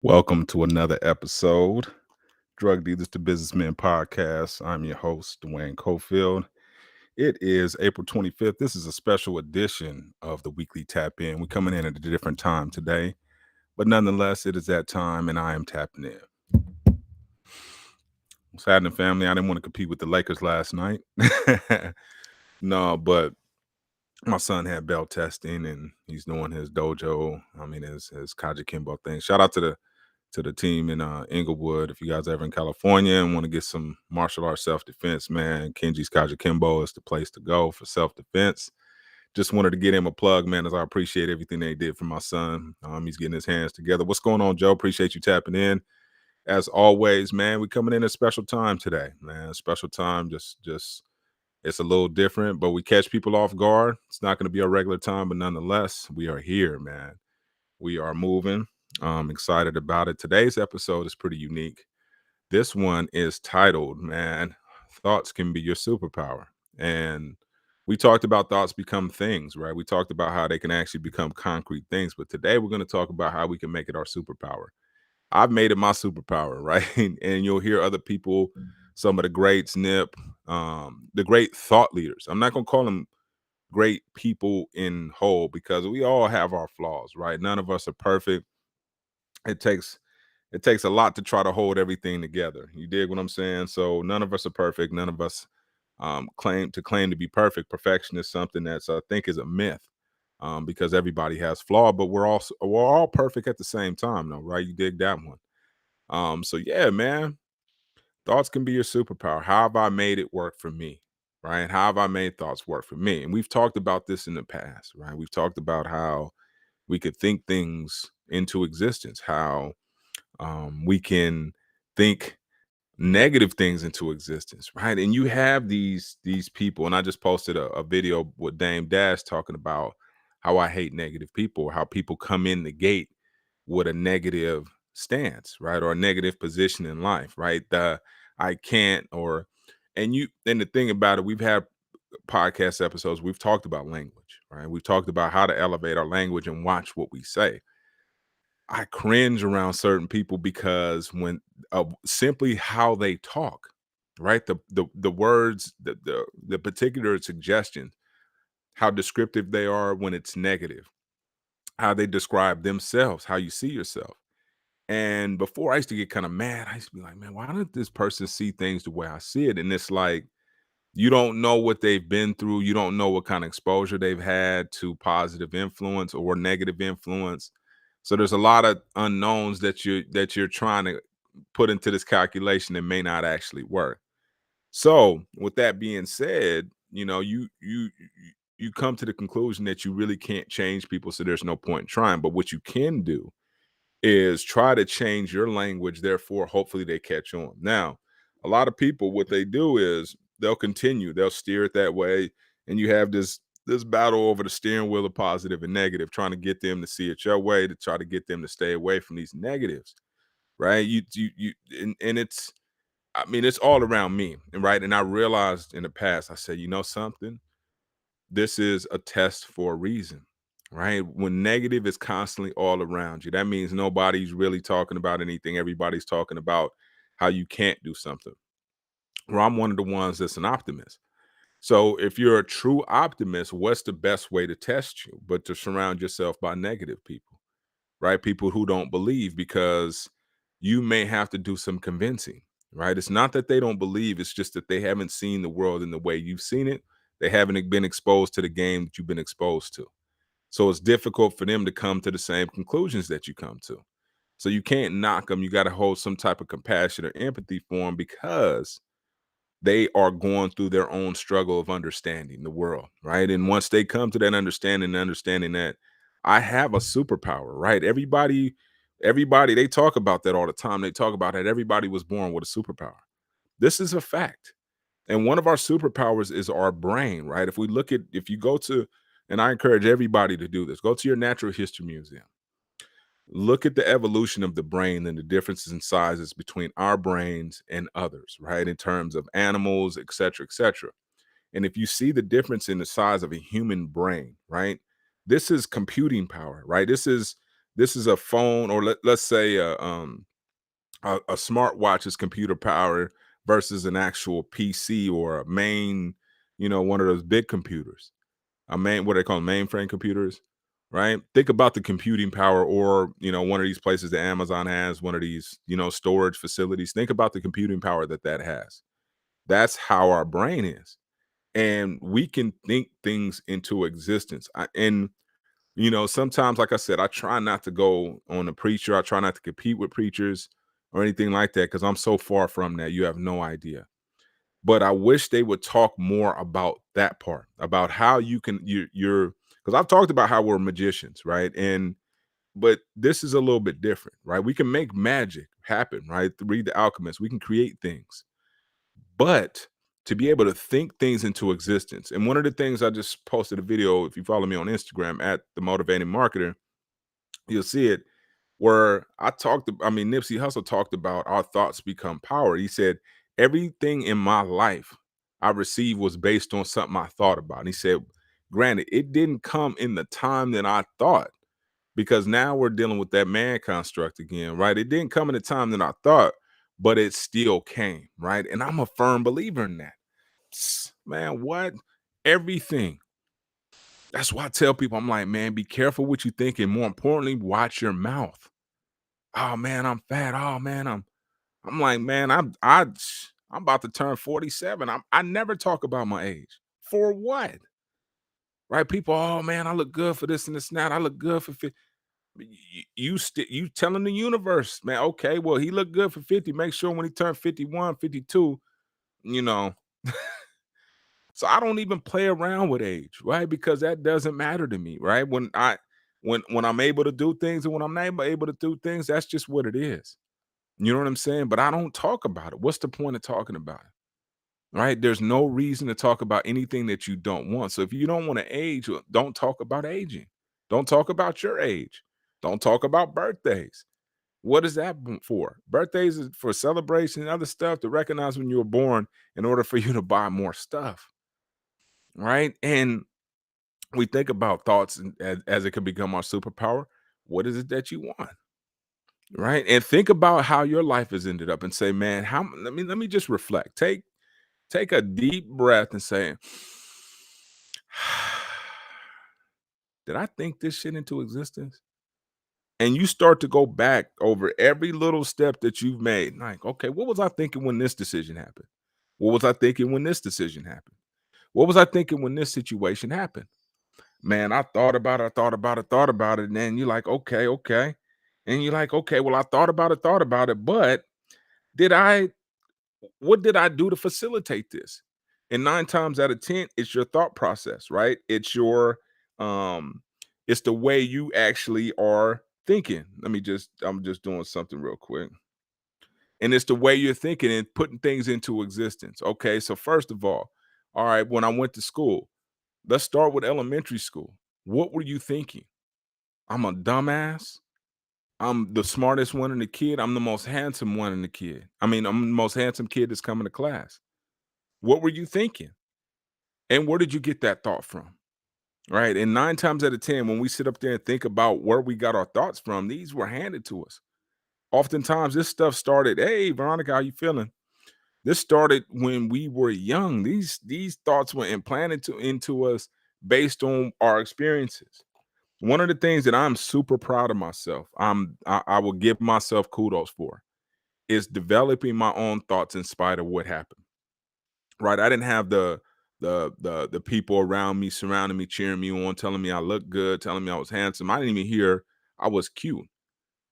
Welcome to another episode, Drug Dealers to Businessmen podcast. I'm your host, Duane. It is April 25th. This is a special edition of the weekly tap in. We're coming in at a different time today, but nonetheless, it is that time and I am tapping in. What's happening, family? I didn't want to compete with the Lakers last night. No, but my son had belt testing and he's doing his dojo. His Kaji Kimbo thing. Shout out to the team in Inglewood. If you guys are ever in California and want to get some martial arts self-defense, man, Kenji's Kaji Kimbo is the place to go for self-defense. Just wanted to get him a plug, man, as I appreciate everything they did for my son. He's getting his hands together. What's going on, Joe? Appreciate you tapping in. As always, man, we're coming in a special time today, man. Special time, just it's a little different, but we catch people off guard. It's not going to be our regular time, but nonetheless, we are here, man. We are moving. I'm excited about it. Today's episode is pretty unique. This one is titled, man, Thoughts Can Be Your Superpower. And we talked about thoughts become things, right? We talked about how they can actually become concrete things. But today we're going to talk about how we can make it our superpower. I've made it my superpower, right? And you'll hear other people, some of the greats, the great thought leaders. I'm not going to call them great people in whole because we all have our flaws, right? None of us are perfect. It takes a lot to try to hold everything together. You dig what I'm saying? So none of us are perfect. None of us claim to be perfect. Perfection is something that's I think is a myth because everybody has flaw, but we're all perfect at the same time, though, right? You dig that one? So yeah, man, thoughts can be your superpower. How have I made it work for me? Right? How have I made thoughts work for me? And we've talked about this in the past, right? We've talked about how we could think things into existence, how we can think negative things into existence, right? And you have these people, and I just posted a video with Dame Dash talking about how I hate negative people, how people come in the gate with a negative stance, right? Or a negative position in life, right? The I can't or and the thing about it, we've had podcast episodes, we've talked about language, right? We've talked about how to elevate our language and watch what we say. I cringe around certain people because when simply how they talk, right? The words, the particular suggestions, how descriptive they are when it's negative, how they describe themselves, how you see yourself. And before I used to get kind of mad, I used to be like, man, why did this person see things the way I see it? And it's like you don't know what they've been through. You don't know what kind of exposure they've had to positive influence or negative influence. So there's a lot of unknowns that you're trying to put into this calculation that may not actually work. So with that being said, you come to the conclusion that you really can't change people, so there's no point in trying. But what you can do is try to change your language, therefore hopefully they catch on. Now a lot of people, what they do is they'll steer it that way, and you have this battle over the steering wheel of positive and negative, trying to get them to see it your way, to try to get them to stay away from these negatives, right? And it's, I mean, it's all around me, and right, and I realized in the past, I said, you know something, this is a test for a reason, right? When negative is constantly all around you, that means nobody's really talking about anything. Everybody's talking about how you can't do something. Well, I'm one of the ones that's an optimist. So if you're a true optimist, what's the best way to test you but to surround yourself by negative people, right? People who don't believe, because you may have to do some convincing, right? It's not that they don't believe, it's just that they haven't seen the world in the way you've seen it. They haven't been exposed to the game that you've been exposed to. So it's difficult for them to come to the same conclusions that you come to. So you can't knock them. You got to hold some type of compassion or empathy for them because they are going through their own struggle of understanding the world, right? And once they come to that understanding that I have a superpower, right? Everybody, they talk about that all the time. They talk about that everybody was born with a superpower. This is a fact. And one of our superpowers is our brain, right? If you go to, and I encourage everybody to do this, go to your natural history museum. Look at the evolution of the brain and the differences in sizes between our brains and others, right? In terms of animals, et cetera, et cetera. And if you see the difference in the size of a human brain, right? This is computing power, right? this is a phone, or let's say a smartwatch is computer power versus an actual PC or a main, one of those big computers, a main, what they call mainframe computers, right? Think about the computing power, or one of these places that Amazon has, one of these storage facilities. Think about the computing power that has. That's how our brain is, and we can think things into existence. And sometimes, like I said, I try not to go on a preacher. I try not to compete with preachers or anything like that, because I'm so far from that. You have no idea. But I wish they would talk more about that part, about how you can you're because I've talked about how we're magicians, right? But this is a little bit different, right? We can make magic happen, right? Read The Alchemist. We can create things, but to be able to think things into existence. And one of the things, I just posted a video, if you follow me on Instagram at the Motivating Marketer, you'll see it, where Nipsey Hussle talked about our thoughts become power. He said, everything in my life I received was based on something I thought about. And he said, granted, it didn't come in the time that I thought, because now we're dealing with that man construct again, right? It didn't come in the time that I thought, but it still came, right? And I'm a firm believer in that. Man, what? Everything. That's why I tell people, I'm like, man, be careful what you think, and more importantly, watch your mouth. Oh man, I'm fat. Oh man, I'm like, man, I'm about to turn 47. I never talk about my age. For what? Right? People, oh man, I look good for this and this and that. I look good for 50. You telling the universe, man, okay, well, he looked good for 50. Make sure when he turned 51, 52, you know. So I don't even play around with age, right? Because that doesn't matter to me, right? When I'm able to do things, and when I'm not able to do things, that's just what it is. You know what I'm saying? But I don't talk about it. What's the point of talking about it? Right? There's no reason to talk about anything that you don't want. So if you don't want to age, don't talk about aging. Don't talk about your age. Don't talk about birthdays. What is that for? Birthdays is for celebration and other stuff, to recognize when you were born in order for you to buy more stuff. Right? And we think about thoughts, as it could become our superpower. What is it that you want? Right? And think about how your life has ended up, and say, man, let me just reflect. Take a deep breath and say, did I think this shit into existence? And you start to go back over every little step that you've made. Like, okay, what was I thinking when this decision happened? What was I thinking when this decision happened? What was I thinking when this situation happened? Man, I thought about it, I thought about it. And then you're like, okay, okay. And you're like, okay, well, I thought about it, but did I what did I do to facilitate this? And 9 times out of 10, it's your thought process, right? Um, it's the way you actually are thinking. I'm just doing something real quick. And it's the way you're thinking and putting things into existence. Okay, so first of all right, when I went to school, let's start with elementary school. What were you thinking? I'm a dumbass. I'm the smartest one in the kid. I'm the most handsome one in the kid. I'm the most handsome kid that's coming to class. What were you thinking? And where did you get that thought from? Right. And 9 times out of 10, when we sit up there and think about where we got our thoughts from, these were handed to us. Oftentimes, this stuff started, hey, Veronica, how you feeling? This started when we were young. These thoughts were implanted into us based on our experiences. One of the things that I'm super proud of myself, I will give myself kudos for, is developing my own thoughts in spite of what happened. Right? I didn't have the people around me surrounding me, cheering me on, telling me I looked good, telling me I was handsome. I didn't even hear I was cute.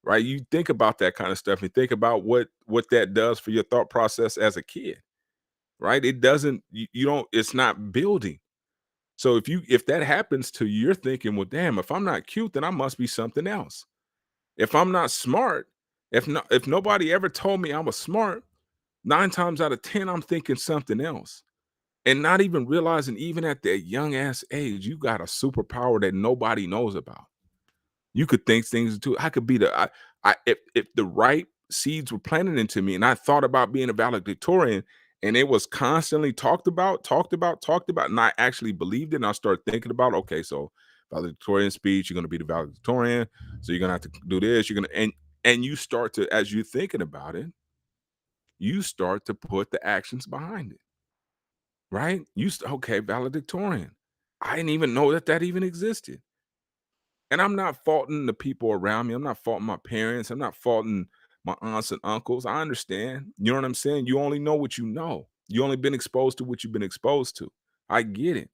Right? You think about that kind of stuff and think about what that does for your thought process as a kid. Right? It doesn't you don't it's not building. So if that happens to you, you're thinking, well, damn, if I'm not cute, then I must be something else. If I'm not smart, if nobody ever told me I was smart, 9 times out of 10, I'm thinking something else. And not even realizing, even at that young ass age, you got a superpower that nobody knows about. You could think things into I could be if the right seeds were planted into me and I thought about being a valedictorian, and it was constantly talked about, and I actually believed it, and I started thinking about, okay, so valedictorian speech. You're going to be the valedictorian. So you're going to have to do this. You're going to, and you start to, as you're thinking about it, you start to put the actions behind it, right? Okay, valedictorian. I didn't even know that that even existed. And I'm not faulting the people around me. I'm not faulting my parents. I'm not faulting my aunts and uncles. I understand. You know what I'm saying? You only know what you know. You only been exposed to what you've been exposed to. I get it.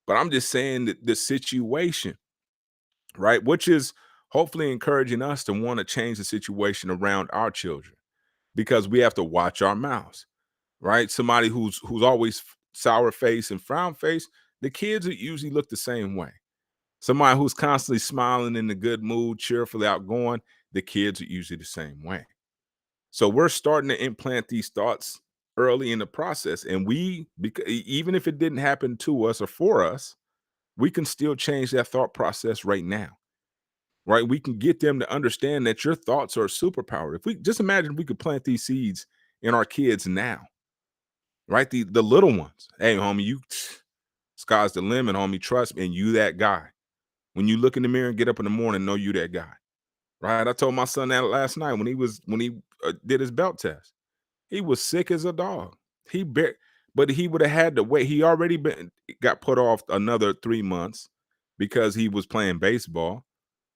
But I'm just saying that the situation, right? Which is hopefully encouraging us to want to change the situation around our children because we have to watch our mouths, right? Somebody who's always sour face and frown face, the kids usually look the same way. Somebody who's constantly smiling in a good mood, cheerfully outgoing, the kids are usually the same way. So we're starting to implant these thoughts early in the process. And even if it didn't happen to us or for us, we can still change that thought process right now, right? We can get them to understand that your thoughts are a superpower. If we just imagine if we could plant these seeds in our kids now, right? The little ones. Hey, homie, sky's the limit, homie. Trust me, and you that guy. When you look in the mirror and get up in the morning, know you that guy, right? I told my son that last night when he did his belt test. He was sick as a dog. But he would have had to wait. He already got put off another 3 months because he was playing baseball.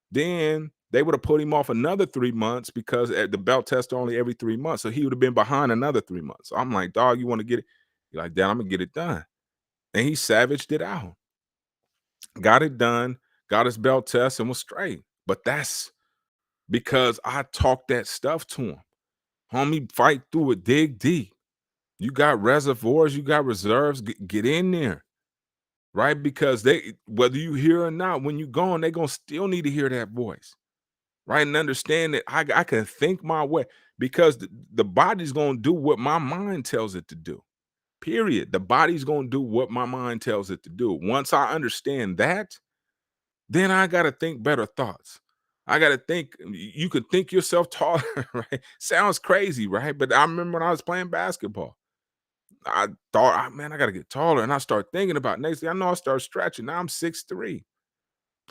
Then they would have put him off another 3 months because the belt test only every 3 months. So he would have been behind another 3 months. So I'm like, dog, you want to get it? You're like, Dad, I'm gonna get it done. And he savaged it out, got it done, got his belt test, and was straight. But that's because I talked that stuff to him. Homie, fight through it, dig deep. You got reservoirs, you got reserves, get in there, right? Because whether you hear or not, when you gone, they gonna still need to hear that voice, right? And understand that I can think my way because the body's gonna do what my mind tells it to do. Period. The body's gonna do what my mind tells it to do. Once I understand that, then I gotta think better thoughts. I gotta think. You could think yourself taller, right? Sounds crazy, right? But I remember when I was playing basketball. I thought, man, I gotta get taller. And I start thinking about it. Next thing I know, I start stretching. Now I'm 6'3".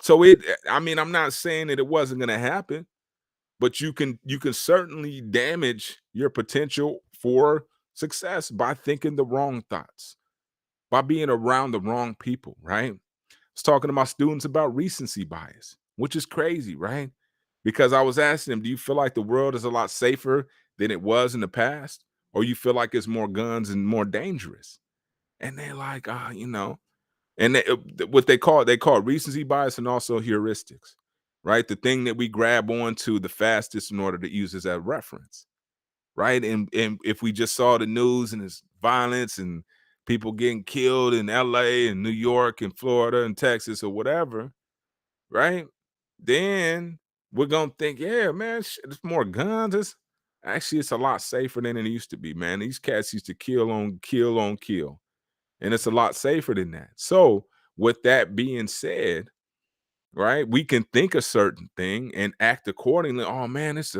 So I mean, I'm not saying that it wasn't gonna happen, but you can certainly damage your potential for success by thinking the wrong thoughts, by being around the wrong people, right? I was talking to my students about recency bias, which is crazy, right? Because I was asking them, do you feel like the world is a lot safer than it was in the past? Or you feel like it's more guns and more dangerous? And they're like, and what they call recency bias and also heuristics, right? The thing that we grab onto the fastest in order to use as a reference, right? And if we just saw the news and it's violence and people getting killed in LA and New York and Florida and Texas or whatever, right? Then we're gonna think, yeah, man, it's more guns. It's a lot safer than it used to be, man. These cats used to kill on kill on kill. And it's a lot safer than that. So, with that being said, right, we can think a certain thing and act accordingly. Oh man, it's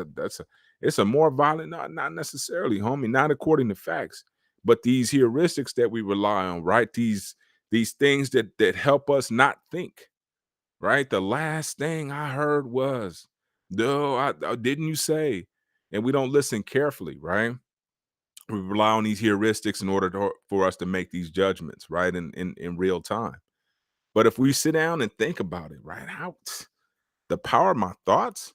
a more violent, not necessarily, homie, not according to facts, but these heuristics that we rely on, right? These things that help us not think, right? The last thing I heard was, no, didn't you say? And we don't listen carefully, right? We rely on these heuristics in order for us to make these judgments, right? In real time. But if we sit down and think about it, right? How the power of my thoughts,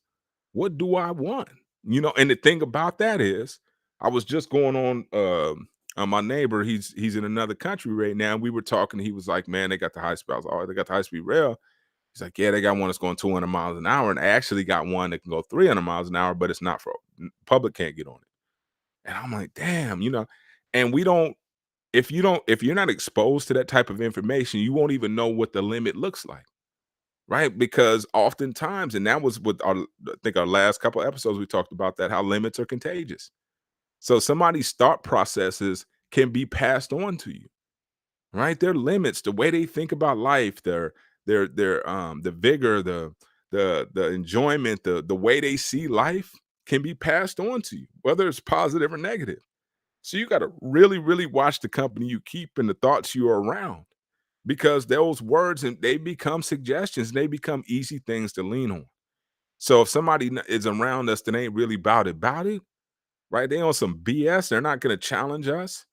what do I want? And the thing about that is I was just going on my neighbor, he's in another country right now. And we were talking, he was like, man, they got the high speed. I was like, oh, they got the high speed rail. He's like, yeah, they got one that's going 200 miles an hour. And I actually got one that can go 300 miles an hour, but it's not for public can't get on it. And I'm like, damn, and we don't, if you're not exposed to that type of information, you won't even know what the limit looks like, right? Because oftentimes, and that was with I think our last couple of episodes, we talked about that, how limits are contagious. So somebody's thought processes can be passed on to you, right? Their limits, the way they think about life, their the vigor, the enjoyment, the way they see life can be passed on to you, whether it's positive or negative. So you got to really, really watch the company you keep and the thoughts you are around. because those words and they become suggestions, they become easy things to lean on. So if somebody is around us that ain't really about it, right? They on some BS, they're not going to challenge us.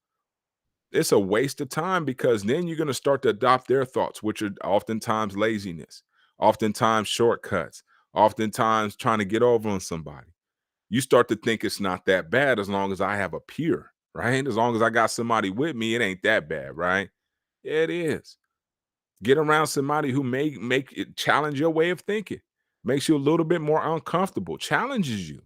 It's a waste of time because then you're going to start to adopt their thoughts, which are oftentimes laziness, oftentimes shortcuts, oftentimes trying to get over on somebody. You start to think it's not that bad as long as I have a peer, right? As long as I got somebody with me, it ain't that bad, right? Yeah, it is. Get around somebody who may make it challenge your way of thinking, makes you a little bit more uncomfortable, challenges you,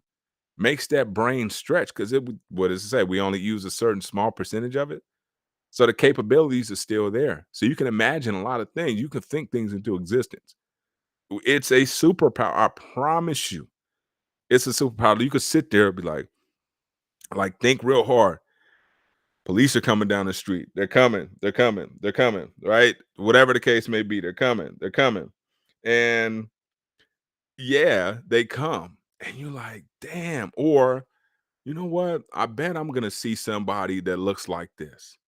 makes that brain stretch because what does it say? We only use a certain small percentage of it. So the capabilities are still there. So you can imagine a lot of things. You can think things into existence. It's a superpower. I promise you. It's a superpower. You could sit there and be like think real hard. Police are coming down the street. They're coming. They're coming. They're coming. Right? Whatever the case may be, they're coming. They're coming. And yeah, they come. And you're like, damn. Or you know what? I bet I'm gonna see somebody that looks like this.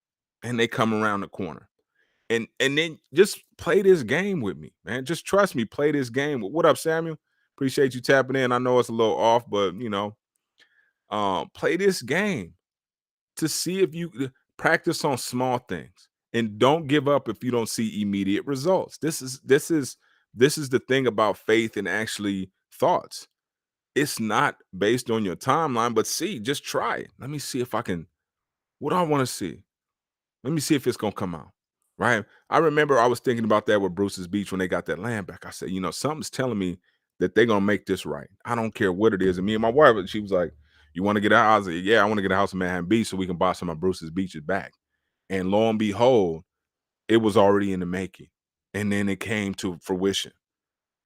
And they come around the corner. And then just play this game with me, man. Just trust me, play this game. What up, Samuel? Appreciate you tapping in. I know it's a little off, but play this game to see if you practice on small things and don't give up if you don't see immediate results. This is the thing about faith and actually thoughts. It's not based on your timeline, but just try it. Let me see if I can. What do I want to see? Let me see if it's gonna come out. Right. I remember I was thinking about that with Bruce's Beach when they got that land back. I said, something's telling me that they're gonna make this right. I don't care what it is. And me and my wife, she was like, "You want to get out?" I was like, "Yeah, I want to get a house in Manhattan Beach so we can buy some of Bruce's Beaches back." And lo and behold, it was already in the making. And then it came to fruition.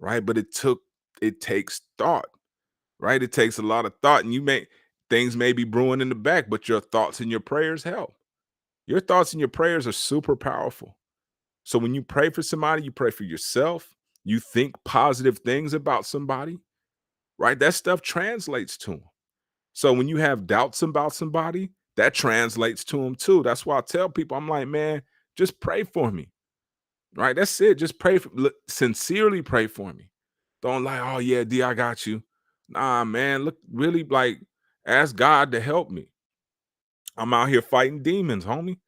Right. But it takes thought, right? It takes a lot of thought. And things may be brewing in the back, but your thoughts and your prayers help. Your thoughts and your prayers are super powerful. So when you pray for somebody, you pray for yourself, you think positive things about somebody, right? That stuff translates to them. So when you have doubts about somebody, that translates to them too. That's why I tell people, I'm like, man, just pray for me, right? That's it. Just sincerely pray for me. Don't like, oh yeah, D, I got you. Nah, man, look, really like ask God to help me. I'm out here fighting demons, homie.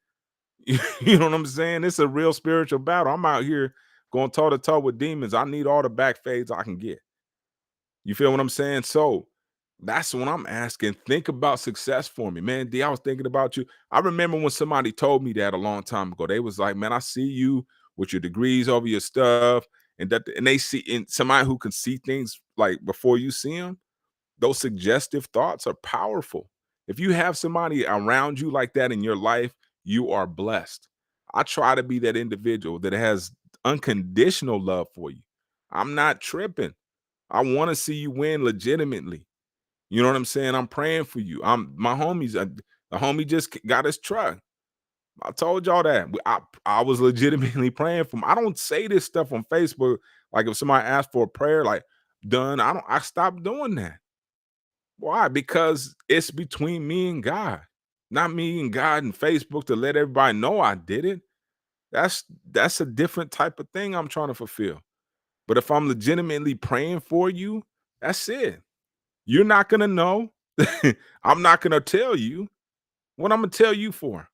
You know what I'm saying? It's a real spiritual battle. I'm out here going toe to toe with demons. I need all the back fades I can get. You feel what I'm saying? So that's what I'm asking. Think about success for me, man. D, I was thinking about you. I remember when somebody told me that a long time ago. They was like, man, I see you with your degrees over your stuff. And they see in somebody who can see things like before you see them. Those suggestive thoughts are powerful. If you have somebody around you like that in your life, you are blessed. I try to be that individual that has unconditional love for you. I'm not tripping. I want to see you win legitimately. You know what I'm saying? I'm praying for you. My homies. The homie just got his truck. I told y'all that. I was legitimately praying for him. I don't say this stuff on Facebook. Like if somebody asks for a prayer, like done. I stopped doing that. Why? Because it's between me and God, not me and God and Facebook to let everybody know I did it. That's a different type of thing I'm trying to fulfill. But if I'm legitimately praying for you, that's it. You're not gonna know. I'm not gonna tell you. What I'm gonna tell you for?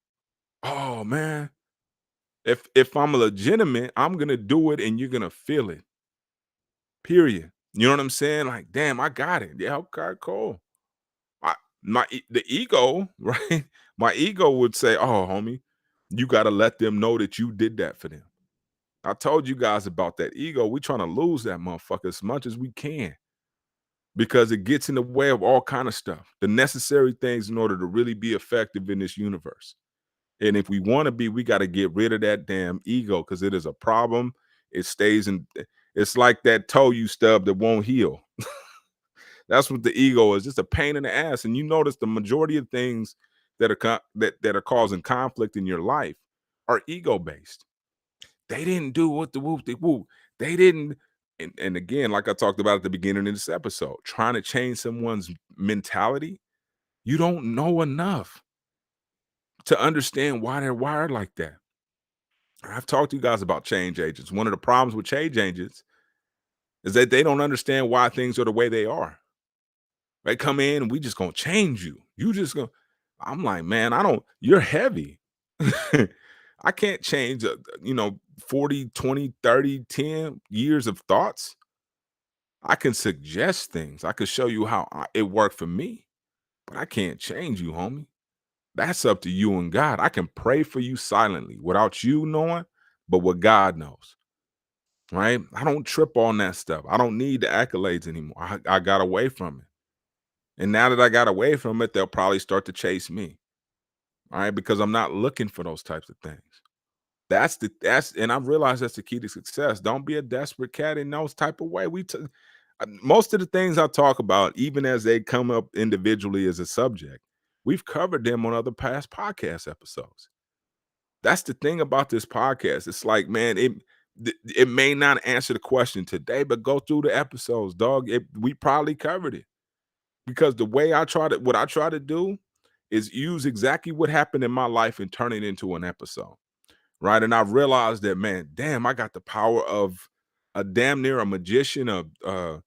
Oh man. If I'm legitimate, I'm gonna do it and you're gonna feel it. Period. You know what I'm saying? Like, damn, I got it. Yeah, okay, cool. I the ego, right? My ego would say, "Oh, homie, you got to let them know that you did that for them." I told you guys about that ego. We trying to lose that motherfucker as much as we can because it gets in the way of all kind of stuff, the necessary things in order to really be effective in this universe. And if we want to be, we got to get rid of that damn ego because it is a problem. It stays in. It's like that toe you stub that won't heal. That's what the ego is. Just a pain in the ass. And you notice the majority of things that that are causing conflict in your life are ego based. They didn't do what the whoop de whoop. They didn't. And again, like I talked about at the beginning of this episode, trying to change someone's mentality, you don't know enough to understand why they're wired like that. I've talked to you guys about change agents. One of the problems with change agents is that they don't understand why things are the way they are. They come in and we just gonna change you. You just gonna. I'm like, man, I don't. You're heavy. I can't change, 40, 20, 30, 10 years of thoughts. I can suggest things. I can show you how it worked for me, but I can't change you, homie. That's up to you and God. I can pray for you silently without you knowing, but what God knows, right? I don't trip on that stuff. I don't need the accolades anymore. I got away from it. And now that I got away from it, they'll probably start to chase me, right? Because I'm not looking for those types of things. And I've realized that's the key to success. Don't be a desperate cat in those type of way. Most of the things I talk about, even as they come up individually as a subject, we've covered them on other past podcast episodes. That's the thing about this podcast. It's like, man, it may not answer the question today, but go through the episodes, dog. We probably covered it because what I try to do is use exactly what happened in my life and turn it into an episode, right? And I've realized that, man, damn, I got the power of a damn near a magician, uh,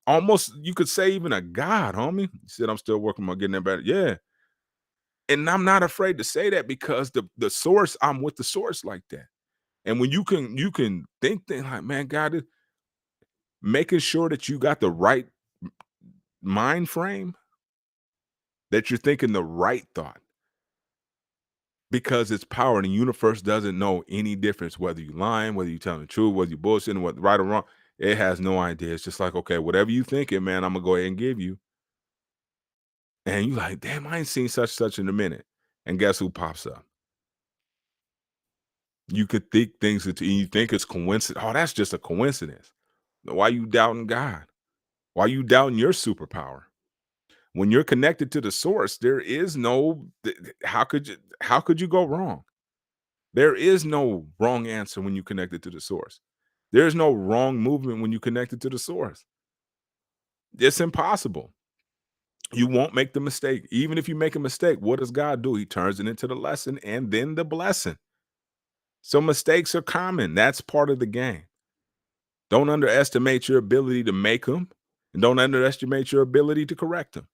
almost you could say even a god, homie. He said, I'm still working on getting that better. Yeah. And I'm not afraid to say that because the source, I'm with the source like that. And when you can think things like, man, God is making sure that you got the right mind frame, that you're thinking the right thought because it's power and the universe doesn't know any difference whether you lying, whether you telling the truth, whether you bullshitting, what right or wrong. It has no idea. It's just like, okay, whatever you thinking, man, I'm gonna go ahead and give you. And you like, damn, I ain't seen such in a minute. And guess who pops up? You could think things that you think it's coincidence. Oh, that's just a coincidence. Why you doubting God? Why you doubting your superpower? When you're connected to the source, there is no how could you go wrong? There is no wrong answer when you connected to the source. There's no wrong movement when you connected to the source. It's impossible. You won't make the mistake. Even if you make a mistake, what does God do? He turns it into the lesson and then the blessing. So mistakes are common. That's part of the game. Don't underestimate your ability to make them, and don't underestimate your ability to correct them,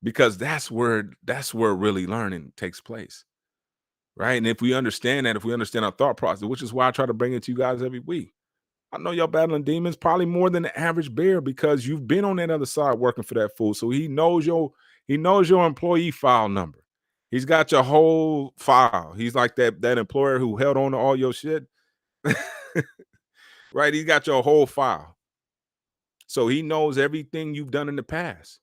because that's where really learning takes place, right? And if we understand that, if we understand our thought process, which is why I try to bring it to you guys every week. I know y'all battling demons probably more than the average bear because you've been on that other side working for that fool. So he knows your employee file number. He's got your whole file. He's like that employer who held on to all your shit. Right? He got your whole file. So he knows everything you've done in the past,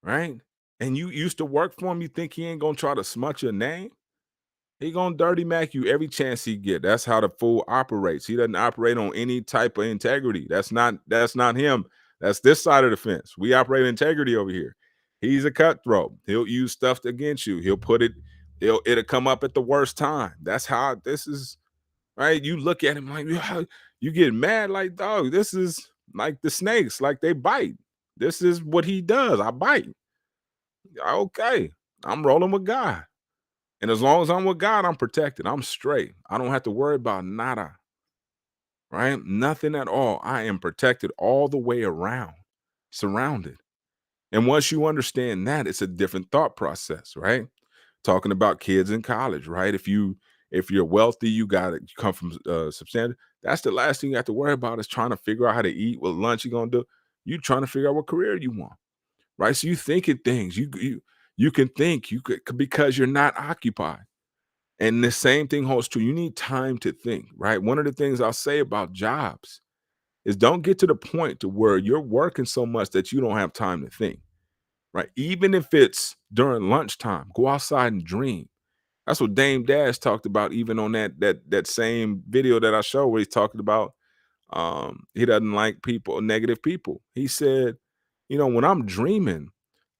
right? And you used to work for him, you think he ain't gonna try to smut your name? He gonna dirty Mac you every chance he get. That's how the fool operates. He doesn't operate on any type of integrity. That's not him. That's this side of the fence. We operate integrity over here. He's a cutthroat. He'll use stuff against you. It'll come up at the worst time. That's how this is, right? You look at him like you get mad, like, dog, this is like the snakes, like they bite. This is what he does. I bite. Okay. I'm rolling with God. And as long as I'm with God, I'm protected. I'm straight. I don't have to worry about nada, right? Nothing at all. I am protected all the way around, surrounded. And once you understand that, it's a different thought process, right? Talking about kids in college, right? If you're wealthy, you come from substantial. That's the last thing you have to worry about is trying to figure out how to eat, what lunch you're gonna do. You trying to figure out what career you want, right? So you think of things. You can think you could because you're not occupied. And the same thing holds true. You need time to think, right? One of the things I'll say about jobs is don't get to the point to where you're working so much that you don't have time to think, right? Even if it's during lunchtime, go outside and dream. That's what Dame Dash talked about, even on that same video that I showed where he's talking about he doesn't like people, negative people. He said, when I'm dreaming,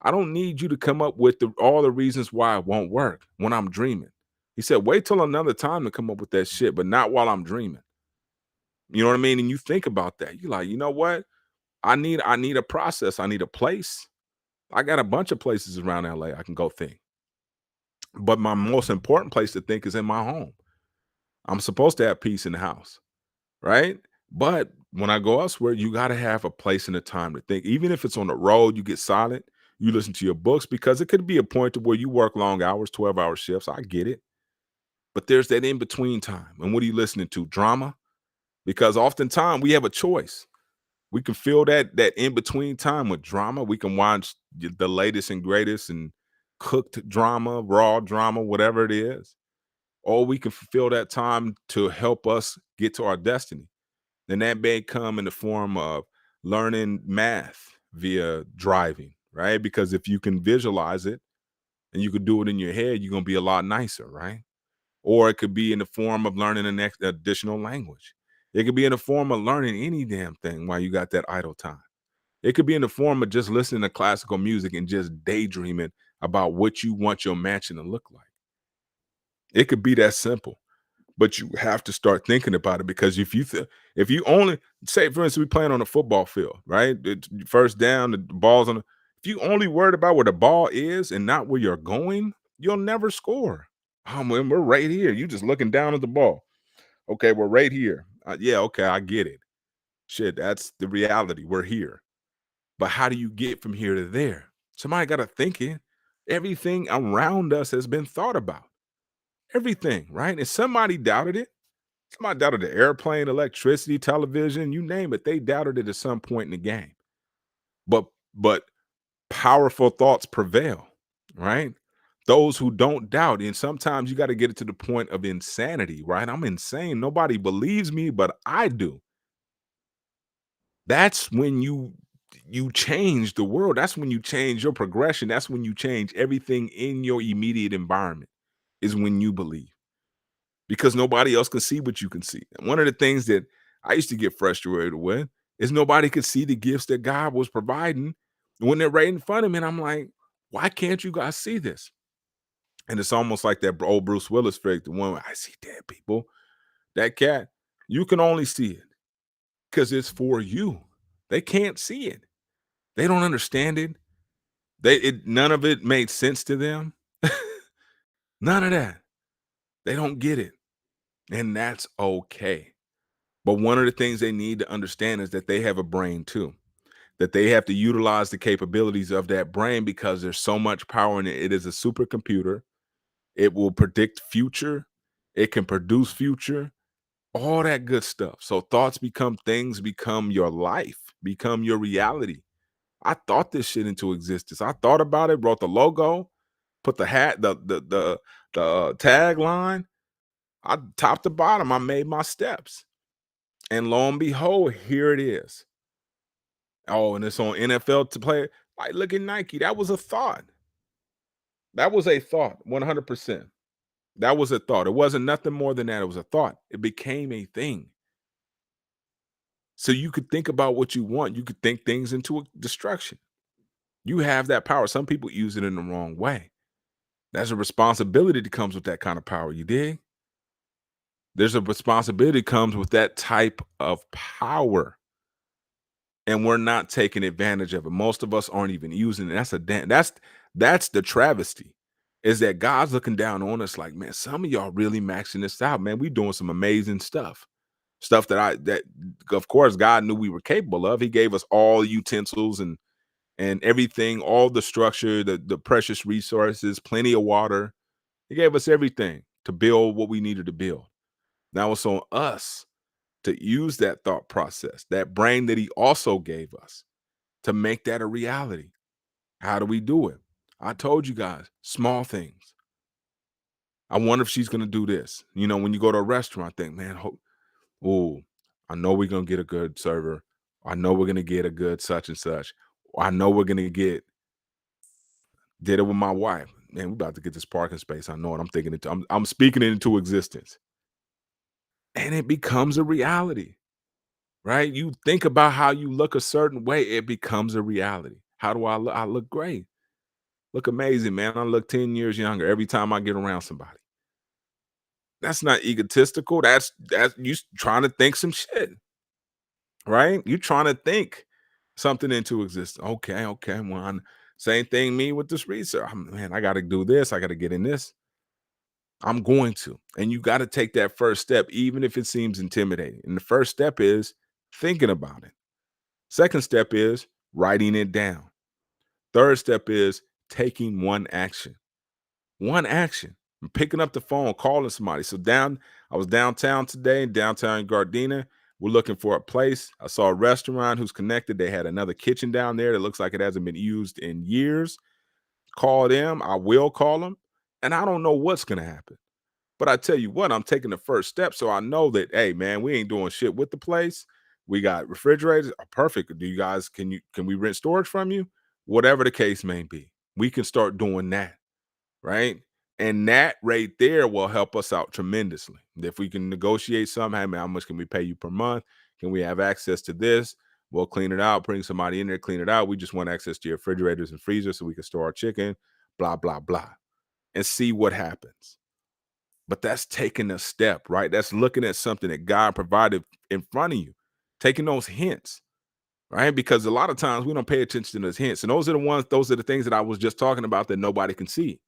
I don't need you to come up with all the reasons why it won't work when I'm dreaming. He said, wait till another time to come up with that shit, but not while I'm dreaming. You know what I mean? And you think about that. You're like, you know what? I need a process. I need a place. I got a bunch of places around LA I can go think. But my most important place to think is in my home. I'm supposed to have peace in the house, right? But when I go elsewhere, you got to have a place and a time to think. Even if it's on the road, you get silent, you listen to your books because it could be a point to where you work long hours, 12-hour shifts. I get it. But there's that in between time. And what are you listening to? Drama? Because oftentimes we have a choice. We can fill that in between time with drama. We can watch the latest and greatest and cooked drama, raw drama, whatever it is. Or we can fulfill that time to help us get to our destiny. And that may come in the form of learning math via driving, right? Because if you can visualize it and you could do it in your head, you're gonna be a lot nicer, right? Or it could be in the form of learning an additional language. It could be in the form of learning any damn thing while you got that idle time. It could be in the form of just listening to classical music and just daydreaming about what you want your mansion to look like. It could be that simple, but you have to start thinking about it because if you only say, for instance, we playing on a football field, right? First down, the ball's on. If you only worried about where the ball is and not where you're going, you'll never score. Oh man, we're right here. You just looking down at the ball. Okay, we're right here. Yeah, okay, I get it. Shit, that's the reality. We're here. But how do you get from here to there? Somebody got to think it. Everything around us has been thought about. Everything, right? And somebody doubted it. Somebody doubted the airplane, electricity, television, you name it. They doubted it at some point in the game. But powerful thoughts prevail, right? Those who don't doubt, and sometimes you got to get it to the point of insanity, right? I'm insane. Nobody believes me, but I do. That's when you change the world. That's when you change your progression. That's when you change everything in your immediate environment. Is when you believe. Because nobody else can see what you can see. And one of the things that I used to get frustrated with is nobody could see the gifts that God was providing when they're right in front of me. And I'm like, why can't you guys see this? And it's almost like that old Bruce Willis fake, the one where I see dead people. That cat, you can only see it because it's for you. They can't see it. They don't understand it. None of it made sense to them. None of that. They don't get it. And that's okay. But one of the things they need to understand is that they have a brain too, that they have to utilize the capabilities of that brain because there's so much power in it. It is a supercomputer. It will predict future. It can produce future, all that good stuff. So thoughts become things, become your life, become your reality. I thought this shit into existence. I thought about it, wrote the logo, put the hat, the tagline. I top to bottom, I made my steps. And lo and behold, here it is. Oh, and it's on NFL to play. Like, look at Nike. That was a thought. That was a thought, 100%. That was a thought. It wasn't nothing more than that. It was a thought. It became a thing. So you could think about what you want. You could think things into a destruction. You have that power. Some people use it in the wrong way. There's a responsibility that comes with that kind of power. You dig? There's a responsibility that comes with that type of power. And we're not taking advantage of it. Most of us aren't even using it. That's the travesty. Is that God's looking down on us like, man, some of y'all really maxing this out, man. We doing some amazing stuff. Stuff that of course God knew we were capable of. He gave us all utensils and everything, all the structure, the precious resources, plenty of water. He gave us everything to build what we needed to build. Now it's on us to use that thought process, that brain that he also gave us to make that a reality. How do we do it? I told you guys, small things. I wonder if she's gonna do this. You know, when you go to a restaurant, think, man, oh, I know we're gonna get a good server. I know we're gonna get a good such and such. I know we're gonna get did it with my wife. Man, we about to get this parking space. I know it. I'm thinking it. I'm speaking it into existence. And it becomes a reality. Right? You think about how you look a certain way, it becomes a reality. How do I look? I look great. Look amazing, man. I look 10 years younger every time I get around somebody. That's not egotistical. That's you trying to think some shit, right? You trying to think something into existence. Okay, okay. Well, same thing me with this research. Man, I got to do this. I got to get in this. I'm going to. And you got to take that first step, even if it seems intimidating. And the first step is thinking about it. Second step is writing it down. Third step is taking one action. One action. Picking up the phone, calling somebody. I was downtown today, downtown Gardena. We're looking for a place. I saw a restaurant who's connected. They had another kitchen down there that looks like it hasn't been used in years. Call them. I will call them. And I don't know what's going to happen. But I tell you what, I'm taking the first step. So I know that, hey, man, we ain't doing shit with the place. We got refrigerators. Perfect. Do you guys, can we rent storage from you? Whatever the case may be, we can start doing that. Right. And that right there will help us out tremendously. If we can negotiate something, hey, man, how much can we pay you per month? Can we have access to this? We'll clean it out, bring somebody in there, clean it out. We just want access to your refrigerators and freezers so we can store our chicken, blah, blah, blah, and see what happens. But that's taking a step, right? That's looking at something that God provided in front of you, taking those hints, right? Because a lot of times we don't pay attention to those hints. And those are the things that I was just talking about that nobody can see.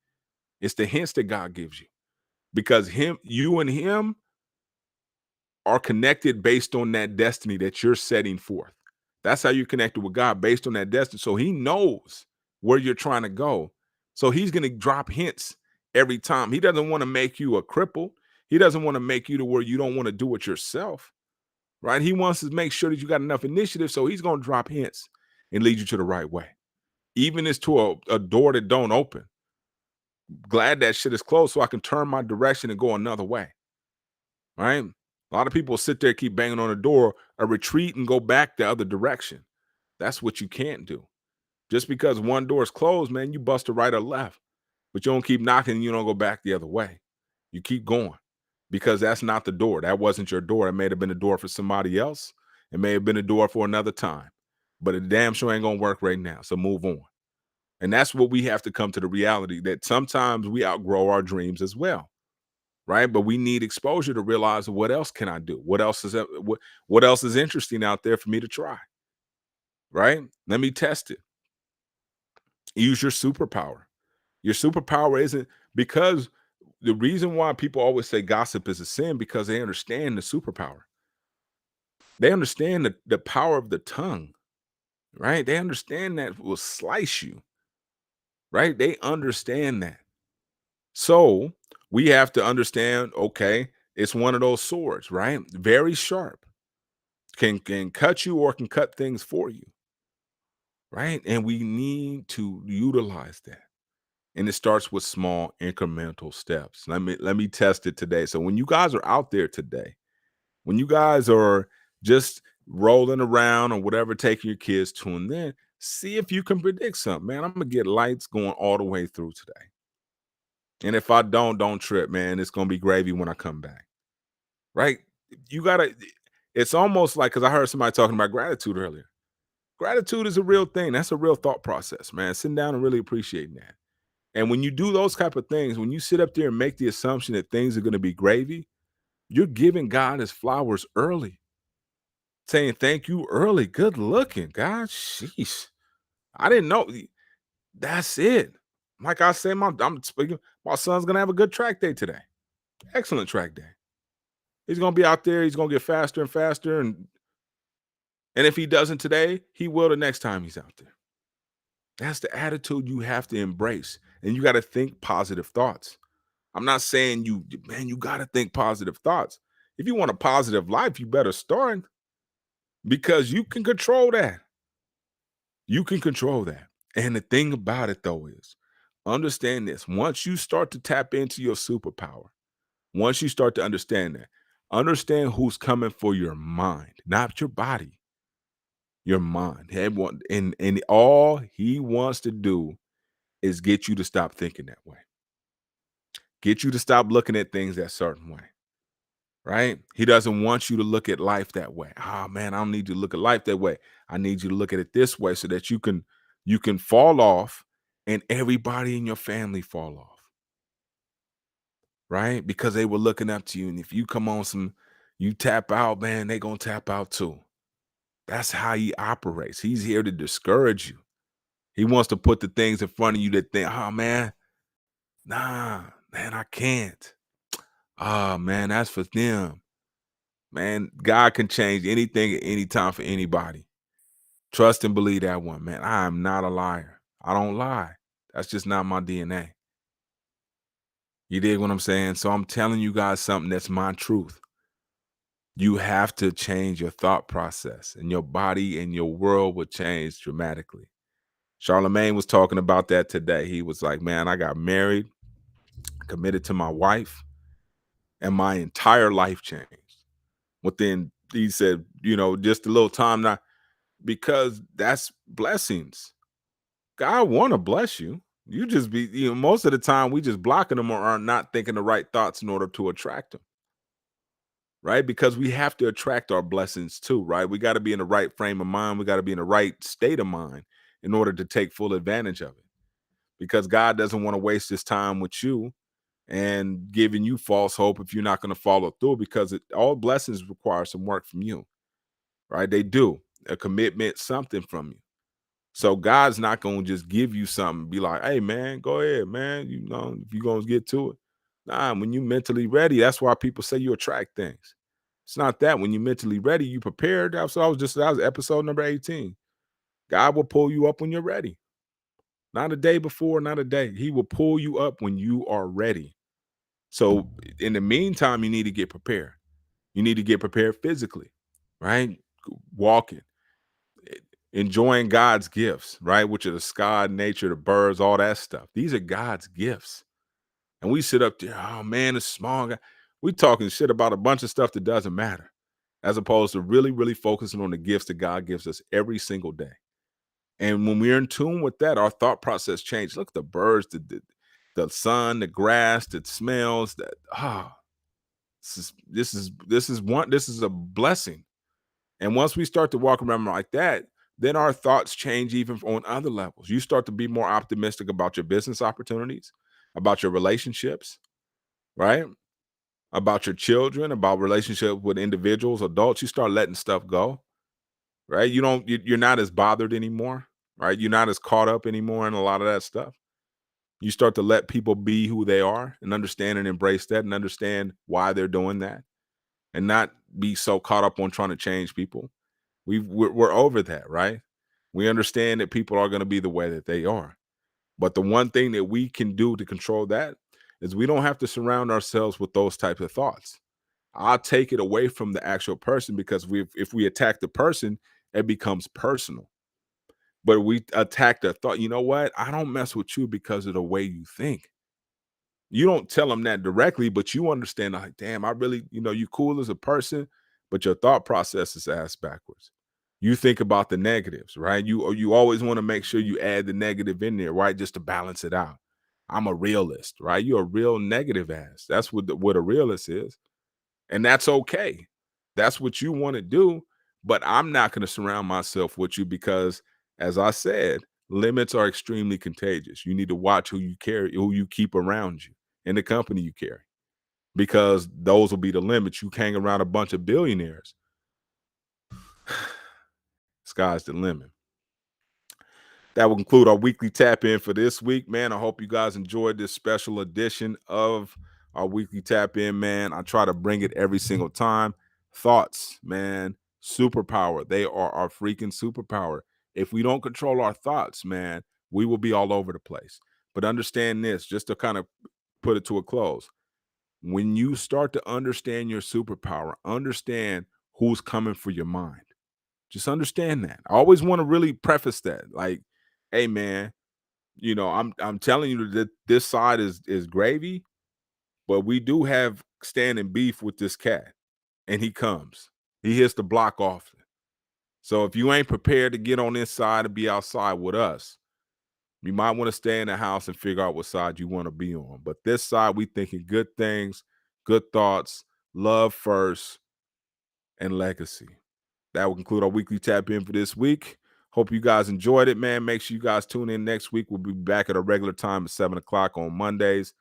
It's the hints that God gives you because you and him are connected based on that destiny that you're setting forth. That's how you're connected with God based on that destiny. So he knows where you're trying to go. So he's going to drop hints every time. He doesn't want to make you a cripple. He doesn't want to make you to where you don't want to do it yourself, right? He wants to make sure that you got enough initiative. So he's going to drop hints and lead you to the right way. Even as to a door that don't open. Glad that shit is closed so I can turn my direction and go another way, right? A lot of people sit there, keep banging on the door, or retreat and go back the other direction. That's what you can't do. Just because one door is closed, man, you bust a right or left, but you don't keep knocking and you don't go back the other way. You keep going because that's not the door. That wasn't your door. It may have been a door for somebody else. It may have been a door for another time, but it damn sure ain't going to work right now. So move on. And that's what we have to come to the reality that sometimes we outgrow our dreams as well. Right. But we need exposure to realize what else can I do? What else is interesting out there for me to try? Right. Let me test it. Use your superpower. Your superpower isn't because the reason why people always say gossip is a sin because they understand the superpower. They understand the power of the tongue, right? They understand that will slice you, right? They understand that. So we have to understand, okay, it's one of those swords, right? Very sharp. Can cut you or can cut things for you, right? And we need to utilize that. And it starts with small incremental steps. Let me test it today. So when you guys are out there today, when you guys are just rolling around or whatever, taking your kids to and then see if you can predict something. Man, I'm gonna get lights going all the way through today. And if I don't trip, man. It's gonna be gravy when I come back. Right? You gotta it's almost like because I heard somebody talking about gratitude earlier. Gratitude is a real thing. That's a real thought process, man. Sitting down and really appreciating that. And when you do those type of things, when you sit up there and make the assumption that things are going to be gravy, you're giving God his flowers early, saying thank you early. Good looking, God. Sheesh. I didn't know. That's it. Like I said, I'm speaking. My son's gonna have a good track day today. Excellent track day. He's gonna be out there. He's gonna get faster and faster, and if he doesn't today, he will the next time he's out there. That's the attitude you have to embrace, and you got to think positive thoughts. I'm not saying you got to think positive thoughts. If you want a positive life, you better start because you can control that. You can control that. And the thing about it, though, is understand this. Once you start to tap into your superpower, once you start to understand that, understand who's coming for your mind, not your body, your mind. And all he wants to do is get you to stop thinking that way, get you to stop looking at things that certain way. Right? He doesn't want you to look at life that way. Oh man, I don't need you to look at life that way. I need you to look at it this way so that you can fall off and everybody in your family fall off. Right? Because they were looking up to you. And if you come on you tap out, man, they gonna tap out too. That's how he operates. He's here to discourage you. He wants to put the things in front of you that think, oh man, nah, man, I can't. Ah, man, that's for them. Man, God can change anything at any time for anybody. Trust and believe that one, man. I am not a liar. I don't lie. That's just not my DNA. You dig what I'm saying? So I'm telling you guys something that's my truth. You have to change your thought process, and your body and your world will change dramatically. Charlemagne was talking about that today. He was like, man, I got married, committed to my wife, and my entire life changed. Within, he said, just a little time now, because that's blessings. God want to bless you. You just be, most of the time we just blocking them or are not thinking the right thoughts in order to attract them, right? Because we have to attract our blessings too, right? We got to be in the right frame of mind. We got to be in the right state of mind in order to take full advantage of it. Because God doesn't want to waste his time with you and giving you false hope if you're not going to follow through, because all blessings require some work from you, right? They do. A commitment, something from you. So God's not going to just give you something, be like, hey, man, go ahead, man. If you're going to get to it. Nah, when you mentally ready, that's why people say you attract things. It's not that. When you're mentally ready, you prepared. That was episode number 18. God will pull you up when you're ready. Not a day before, not a day. He will pull you up when you are ready. So in the meantime, you need to get prepared. You need to get prepared physically, right? Walking, enjoying God's gifts, right? Which are the sky, nature, the birds, all that stuff. These are God's gifts. And we sit up there, oh man, it's small guy. We talking shit about a bunch of stuff that doesn't matter, as opposed to really, really focusing on the gifts that God gives us every single day. And when we're in tune with that, our thought process changes. Look at the birds, the sun, the grass, the smells. This is a blessing. And once we start to walk around like that, then our thoughts change even on other levels. You start to be more optimistic about your business opportunities, about your relationships, right? About your children, about relationship with individuals, adults. You start letting stuff go, right? You're not as bothered anymore, right? You're not as caught up anymore in a lot of that stuff. You start to let people be who they are and understand and embrace that and understand why they're doing that and not be so caught up on trying to change people. We're over that, right? We understand that people are going to be the way that they are. But the one thing that we can do to control that is we don't have to surround ourselves with those types of thoughts. I'll take it away from the actual person, because if we attack the person, it becomes personal. But we attack the thought. You know what? I don't mess with you because of the way you think. You don't tell them that directly, but you understand, like, damn, I really, you cool as a person, but your thought process is ass backwards. You think about the negatives, right? You always want to make sure you add the negative in there, right? Just to balance it out. I'm a realist, right? You're a real negative ass. That's what a realist is. And that's okay. That's what you want to do. But I'm not going to surround myself with you because, as I said, limits are extremely contagious. You need to watch who you keep around you and the company you carry, because those will be the limits. You hang around a bunch of billionaires. Sky's the limit. That will conclude our weekly tap in for this week, man. I hope you guys enjoyed this special edition of our weekly tap in, man. I try to bring it every single time. Thoughts, man, superpower. They are our freaking superpower. If we don't control our thoughts, man, we will be all over the place. But understand this, just to kind of put it to a close. When you start to understand your superpower, understand who's coming for your mind. Just understand that. I always want to really preface that. Like, hey man, I'm telling you that this side is gravy, but we do have standing beef with this cat, and he comes. He hits the block often. So if you ain't prepared to get on this side and be outside with us, you might want to stay in the house and figure out what side you want to be on. But this side, we thinking good things, good thoughts, love first, and legacy. That will conclude our weekly tap in for this week. Hope you guys enjoyed it, man. Make sure you guys tune in next week. We'll be back at a regular time at 7 o'clock on Mondays.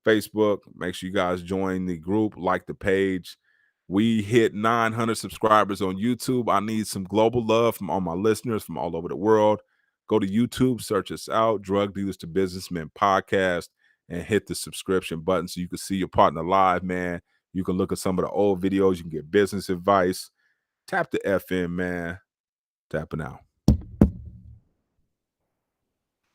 Facebook, make sure you guys join the group, like the page. We hit 900 subscribers on YouTube. I need some global love from all my listeners from all over the world. Go to YouTube, search us out, Drug Dealers to Businessmen podcast. and hit the subscription button so you can see your partner live, man. You can look at some of the old videos. You can get business advice. Tap the FN, man. Tapping out.